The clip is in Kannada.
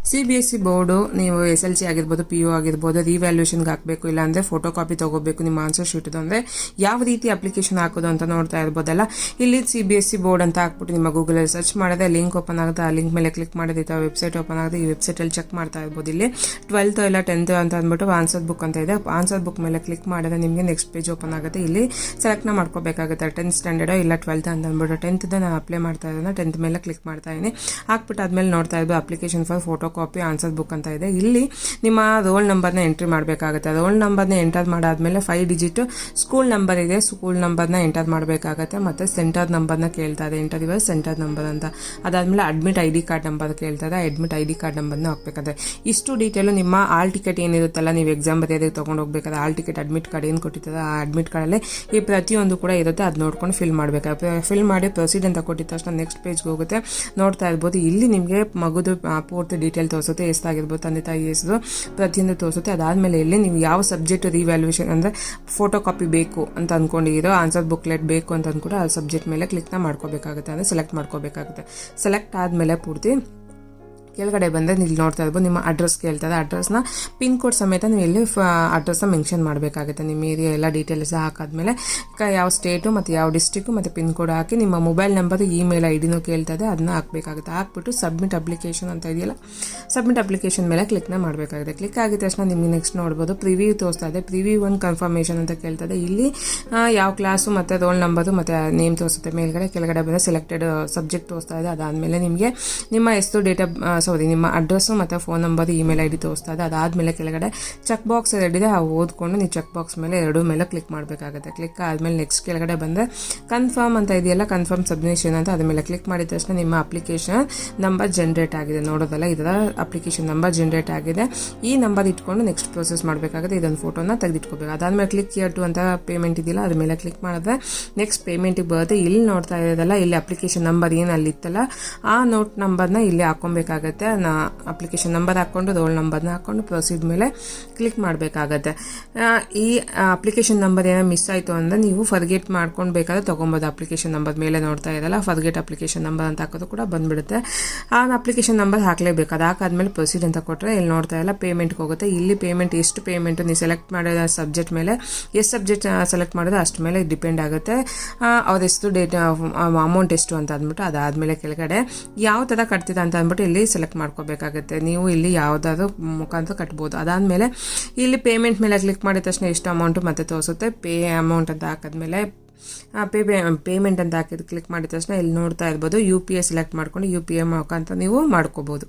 CBSE ಬೋರ್ಡು ನೀವು SLC ಆಗಿರ್ಬೋದು PU ಆಗಿರ್ಬೋದು ರಿವ್ಯಾಲ್ಯೂಷನ್ಗೆ ಹಾಕಬೇಕು, ಇಲ್ಲಾಂದರೆ ಫೋಟೋ ಕಾಪಿ ತೊಗೋಬೇಕು ನಿಮ್ಮ ಆನ್ಸರ್ ಶೀಟ್ದು ಅಂದರೆ ಯಾವ ರೀತಿ ಅಪ್ಲಿಕೇಶನ್ ಹಾಕೋದು ಅಂತ ನೋಡ್ತಾ ಇರ್ಬೋದಲ್ಲ. ಇಲ್ಲಿ CBSE ಬೋರ್ಡ್ ಅಂತ ಹಾಕ್ಬಿಟ್ಟು ನಿಮ್ಮ ಗೂಗಲಲ್ಲಿ ಸರ್ಚ್ ಮಾಡಿದ್ರೆ ಲಿಂಕ್ ಓಪನ್ ಆಗುತ್ತೆ. ಆ ಲಿಂಕ್ ಮೇಲೆ ಕ್ಲಿಕ್ ಮಾಡಿದ್ರೆ ವೆಬ್ಸೈಟ್ ಓಪನ್ ಆಗುತ್ತೆ. ಈ ವೆಬ್ಸೈಟಲ್ಲಿ ಚೆಕ್ ಮಾಡ್ತಾ ಇರ್ಬೋದು. ಇಲ್ಲಿ 12th ಇಲ್ಲ 10th ಅಂತ ಅಂದ್ಬಿಟ್ಟು ಆನ್ಸರ್ ಬುಕ್ ಅಂತ ಇದೆ. ಆನ್ಸರ್ ಬುಕ್ ಮೇಲೆ ಕ್ಲಿಕ್ ಮಾಡಿದ್ರೆ ನಿಮಗೆ ನೆಕ್ಸ್ಟ್ ಪೇಜ್ ಓಪನ್ ಆಗುತ್ತೆ. ಇಲ್ಲಿ ಸೆಲೆಕ್ಟ್ನ ಮಾಡ್ಕೋಬೇಕಾಗುತ್ತೆ 10th ಸ್ಟ್ಯಾಂಡರ್ಡ್ ಇಲ್ಲ 12th ಅಂತ ಅಂದ್ಬಿಟ್ಟು. 10th ನಾನು ಅಪ್ಲೈ ಮಾಡ್ತಾ ಇದ್ದೀನಿ. 10th ಮೇಲೆ ಕ್ಲಿಕ್ ಮಾಡ್ತಾ ಇದ್ದೀನಿ. ಹಾಕ್ಬಿಟ್ಟು ಆದ್ಮೇಲೆ ನೋಡ್ತಾ ಇರ್ಬೋದು application for photo copy answer book ಅಂತ ಇದೆ. ಇಲ್ಲಿ ನಿಮ್ಮ ರೋಲ್ ನಂಬರ್ನ ಎಂಟ್ರಿ ಮಾಡಬೇಕಾಗುತ್ತೆ. ರೋಲ್ ನಂಬರ್ನ ಎಂಟರ್ ಮಾಡಾದ್ಮೇಲೆ 5 ಡಿಜಿಟ್ ಸ್ಕೂಲ್ ನಂಬರ್ ಇದೆ. ಸ್ಕೂಲ್ ನಂಬರ್ನ ಎಂಟರ್ ಮಾಡಬೇಕಾಗುತ್ತೆ. ಮತ್ತೆ ಸೆಂಟರ್ ನಂಬರ್ನ ಕೇಳ್ತಾ ಇದೆ. ಎಂಟರ್ ಇವಾಗ ಸೆಂಟರ್ ನಂಬರ್ ಅಂತ. ಅದಾದ್ಮೇಲೆ ಅಡ್ಮಿಟ್ ID ಕಾರ್ಡ್ ನಂಬರ್ ಕೇಳ್ತಾ ಇದೆ. ಅಡ್ಮಿಟ್ ID ಕಾರ್ಡ್ ನಂಬರ್ನ ಹಾಕ್ಬೇಕಾದ್ರೆ ಇಷ್ಟು ಡೀಟೇಲು ನಿಮ್ಮ ಆಲ್ ಟಿಕೆಟ್ ಏನಿರುತ್ತಲ್ಲ, ನೀವು ಎಕ್ಸಾಮ್ ಬರೆಯೋದಕ್ಕೆ ತೊಗೊಂಡು ಹೋಗ್ಬೇಕಾದ್ರೆ ಆಲ್ ಟಿಕೆಟ್ ಅಡ್ಮಿಟ್ ಕಾರ್ಡ್ ಏನು ಕೊಟ್ಟಿರ್ತಾರೆ ಆ ಅಡ್ಮಿಟ್ ಕಾರ್ಡಲ್ಲಿ ಈ ಪ್ರತಿಯೊಂದು ಕೂಡ ಇರುತ್ತೆ. ಅದು ನೋಡ್ಕೊಂಡು ಫಿಲ್ ಮಾಡಬೇಕಾಗುತ್ತೆ. ಫಿಲ್ ಮಾಡಿ ಪ್ರೊಸೀಡ್ ಅಂತ ಕೊಟ್ಟಿದ ತಕ್ಷಣ ನೆಕ್ಸ್ಟ್ ಪೇಜ್ಗೆ ಹೋಗುತ್ತೆ. ನೋಡ್ತಾ ಇರ್ಬೋದು ಇಲ್ಲಿ ನಿಮಗೆ ಮಗುದು ಪೂರ್ತಿ ಡೀಟೇಲ್ ತೋರಿಸುತ್ತೆ. ಎಷ್ಟಾಗಿರ್ಬೋದು, ತಂದೆ ತಾಯಿ ಹೆಸರು ಪ್ರತಿಯೊಂದು ತೋರಿಸುತ್ತೆ. ಅದಾದಮೇಲೆ ಇಲ್ಲಿ ನೀವು ಯಾವ ಸಬ್ಜೆಕ್ಟ್ ರಿವ್ಯಾಲ್ಯೂಷನ್ ಅಂದರೆ ಫೋಟೋ ಕಾಪಿ ಬೇಕು ಅಂತ ಅಂದ್ಕೊಂಡಿರೋ ಆನ್ಸರ್ ಬುಕ್ಲೆಟ್ ಬೇಕು ಅಂತ ಅಂದ್ಕೊಂಡು ಆ ಸಬ್ಜೆಕ್ಟ್ ಮೇಲೆ ಕ್ಲಿಕ್ನ ಮಾಡ್ಕೋಬೇಕಾಗುತ್ತೆ, ಅಂದರೆ ಸೆಲೆಕ್ಟ್ ಮಾಡ್ಕೋಬೇಕಾಗುತ್ತೆ. ಸೆಲೆಕ್ಟ್ ಆದಮೇಲೆ ಪೂರ್ತಿ ಕೆಳಗಡೆ ಬಂದರೆ ಇಲ್ಲಿ ನೋಡ್ತಾ ಇರ್ಬೋದು ನಿಮ್ಮ ಅಡ್ರೆಸ್ ಕೇಳ್ತದೆ. ಅಡ್ರೆಸ್ನ ಪಿನ್ ಕೋಡ್ ಸಮೇತ ನೀವು ಇಲ್ಲಿ ಅಡ್ರೆಸ್ನ ಮೆನ್ಷನ್ ಮಾಡಬೇಕಾಗುತ್ತೆ. ನಿಮ್ಮ ಏರಿಯಾ ಎಲ್ಲ ಡೀಟೇಲ್ಸ್ ಹಾಕಾದ್ಮೇಲೆ ಯಾವ ಸ್ಟೇಟು ಮತ್ತು ಯಾವ ಡಿಸ್ಟ್ರಿಕ್ಟು ಮತ್ತು ಪಿನ್ ಕೋಡ್ ಹಾಕಿ ನಿಮ್ಮ ಮೊಬೈಲ್ ನಂಬರ್ ಇಮೇಲ್ ID ಕೇಳ್ತದೆ, ಅದನ್ನ ಹಾಕಬೇಕಾಗುತ್ತೆ. ಹಾಕ್ಬಿಟ್ಟು ಸಬ್ಮಿಟ್ ಅಪ್ಲಿಕೇಶನ್ ಅಂತ ಇದೆಯಲ್ಲ, ಸಬ್ಮಿಟ್ ಅಪ್ಲಿಕೇಶನ್ ಮೇಲೆ ಕ್ಲಿಕ್ನ ಮಾಡಬೇಕಾಗುತ್ತೆ. ಕ್ಲಿಕ್ ಆಗಿದ ತಕ್ಷಣ ನಿಮಗೆ ನೆಕ್ಸ್ಟ್ ನೋಡ್ಬೋದು ಪ್ರಿವ್ಯೂ ತೋರಿಸ್ತಾ ಇದೆ. ಪ್ರಿವ್ಯೂ 1 ಕನ್ಫರ್ಮೇಷನ್ ಅಂತ ಕೇಳ್ತದೆ. ಇಲ್ಲಿ ಯಾವ ಕ್ಲಾಸು ಮತ್ತು ರೋಲ್ ನಂಬರು ಮತ್ತು ನೇಮ್ ತೋರಿಸುತ್ತೆ. ಮೇಲ್ಗಡೆ ಕೆಳಗಡೆ ಬಂದರೆ ಸೆಲೆಕ್ಟೆಡ್ ಸಬ್ಜೆಕ್ಟ್ ತೋರಿಸ್ತಾ ಇದೆ. ಅದಾದಮೇಲೆ ನಿಮಗೆ ನಿಮ್ಮ ಎಷ್ಟು ನಿಮ್ಮ ಅಡ್ರೆಸ್ಸು ಮತ್ತು ಫೋನ್ ನಂಬರ್ ಇಮೇಲ್ ID ತೋರಿಸ್ತಾ ಇದೆ. ಅದಾದಮೇಲೆ ಕೆಳಗಡೆ ಚೆಕ್ ಬಾಕ್ಸ್ ಎರಡಿದೆ, ಆ ಓದ್ಕೊಂಡು ನೀವು ಚೆಕ್ ಬಾಕ್ಸ್ ಮೇಲೆ ಎರಡು ಮೇಲೆ ಕ್ಲಿಕ್ ಮಾಡಬೇಕಾಗುತ್ತೆ. ಕ್ಲಿಕ್ ಆದಮೇಲೆ ನೆಕ್ಸ್ಟ್ ಕೆಳಗಡೆ ಬಂದರೆ ಕನ್ಫರ್ಮ್ ಅಂತ ಇದೆಯಲ್ಲ, ಕನ್ಫರ್ಮ್ ಸಬ್ಮಿಷನ್ ಅಂತ ಅದ್ರ ಮೇಲೆ ಕ್ಲಿಕ್ ಮಾಡಿದ ತಕ್ಷಣ ನಿಮ್ಮ ಅಪ್ಲಿಕೇಶನ್ ನಂಬರ್ ಜನರೇಟ್ ಆಗಿದೆ. ನೋಡೋದಲ್ಲ, ಇದರ ಅಪ್ಲಿಕೇಶನ್ ನಂಬರ್ ಜನರೇಟ್ ಆಗಿದೆ. ಈ ನಂಬರ್ ಇಟ್ಕೊಂಡು ನೆಕ್ಸ್ಟ್ ಪ್ರೊಸೆಸ್ ಮಾಡಬೇಕಾಗುತ್ತೆ. ಇದೊಂದು ಫೋಟೋನ ತೆಗೆದಿಟ್ಕೋಬೇಕು. ಅದಾದಮೇಲೆ ಕ್ಲಿಕ್ ಹಿಯರ್ ಟು ಅಂತ ಪೇಮೆಂಟ್ ಇದೆಯಲ್ಲ, ಅದ್ರ ಮೇಲೆ ಕ್ಲಿಕ್ ಮಾಡಿದ್ರೆ ನೆಕ್ಸ್ಟ್ ಪೇಮೆಂಟಿಗೆ ಬರುತ್ತೆ. ಇಲ್ಲಿ ನೋಡ್ತಾ ಇರೋದಲ್ಲ, ಇಲ್ಲಿ ಅಪ್ಲಿಕೇಶನ್ ನಂಬರ್ ಏನು ಅಲ್ಲಿ ಇತ್ತಲ್ಲ ಆ ನೋಟ್ ನಂಬರ್ನ ಇಲ್ಲಿ ಹಾಕೊಬೇಕಾಗುತ್ತೆ. ಅಪ್ಲಿಕೇಶನ್ ನಂಬರ್ ಹಾಕ್ಕೊಂಡು ರೋಲ್ ನಂಬರ್ನ ಹಾಕ್ಕೊಂಡು ಪ್ರೊಸೀಡ್ ಮೇಲೆ ಕ್ಲಿಕ್ ಮಾಡಬೇಕಾಗತ್ತೆ. ಈ ಅಪ್ಲಿಕೇಶನ್ ನಂಬರ್ ಏನೋ ಮಿಸ್ ಆಯಿತು ಅಂದರೆ ನೀವು ಫರ್ಗೆಟ್ ಮಾಡ್ಕೊಂಡು ಬೇಕಾದ್ರೆ ತೊಗೊಬೋದು. ಅಪ್ಲಿಕೇಶನ್ ನಂಬರ್ ಮೇಲೆ ನೋಡ್ತಾ ಇರಲ್ಲ, ಫರ್ಗೆಟ್ ಅಪ್ಲಿಕೇಶನ್ ನಂಬರ್ ಅಂತ ಹಾಕೋದು ಕೂಡ ಬಂದ್ಬಿಡುತ್ತೆ. ಆ ಅಪ್ಲಿಕೇಶನ್ ನಂಬರ್ ಹಾಕಲೇಬೇಕು. ಅದು ಹಾಕಾದ್ಮೇಲೆ ಪ್ರೊಸೀಡ್ ಅಂತ ಕೊಟ್ಟರೆ ಇಲ್ಲಿ ನೋಡ್ತಾ ಇಲ್ಲ ಪೇಮೆಂಟ್ಗೆ ಹೋಗುತ್ತೆ. ಇಲ್ಲಿ ಪೇಮೆಂಟ್ ಎಷ್ಟು ಪೇಮೆಂಟ್ ನೀವು ಸೆಲೆಕ್ಟ್ ಮಾಡಿದ ಸಬ್ಜೆಕ್ಟ್ ಮೇಲೆ ಎಷ್ಟು ಸಬ್ಜೆಕ್ಟ್ ಸೆಲೆಕ್ಟ್ ಮಾಡಿದ್ರೆ ಅಷ್ಟು ಮೇಲೆ ಡಿಪೆಂಡ್ ಆಗುತ್ತೆ. ಅವ್ರೆಷ್ಟು ಅಮೌಂಟ್ ಎಷ್ಟು ಅಂತ ಅಂದ್ಬಿಟ್ಟು ಅದಾದಮೇಲೆ ಕೆಳಗಡೆ ಯಾವ ಥರ ಕಟ್ತಿದೆ ಅಂತ ಅಂದ್ಬಿಟ್ಟು ಇಲ್ಲಿ ಸೆಲೆಕ್ಟ್ ಮಾಡ್ಕೋಬೇಕಾಗುತ್ತೆ. ನೀವು ಇಲ್ಲಿ ಯಾವುದಾದ್ರೂ ಮುಖಾಂತರ ಕಟ್ಬೋದು. ಅದಾದಮೇಲೆ ಇಲ್ಲಿ ಪೇಮೆಂಟ್ ಮೇಲೆ ಕ್ಲಿಕ್ ಮಾಡಿದ ತಕ್ಷಣ ಎಷ್ಟು ಅಮೌಂಟು ಮತ್ತೆ ತೋರಿಸುತ್ತೆ. ಪೇ ಅಮೌಂಟ್ ಅಂತ ಹಾಕಿದ್ಮೇಲೆ ಪೇಮೆಂಟ್ ಅಂತ ಹಾಕಿದ್ದು ಕ್ಲಿಕ್ ಮಾಡಿದ ತಕ್ಷಣ ಇಲ್ಲಿ ನೋಡ್ತಾ ಇರ್ಬೋದು UPI ಸೆಲೆಕ್ಟ್ ಮಾಡ್ಕೊಂಡು UPI ಮುಖಾಂತರ ನೀವು ಮಾಡ್ಕೋಬೋದು.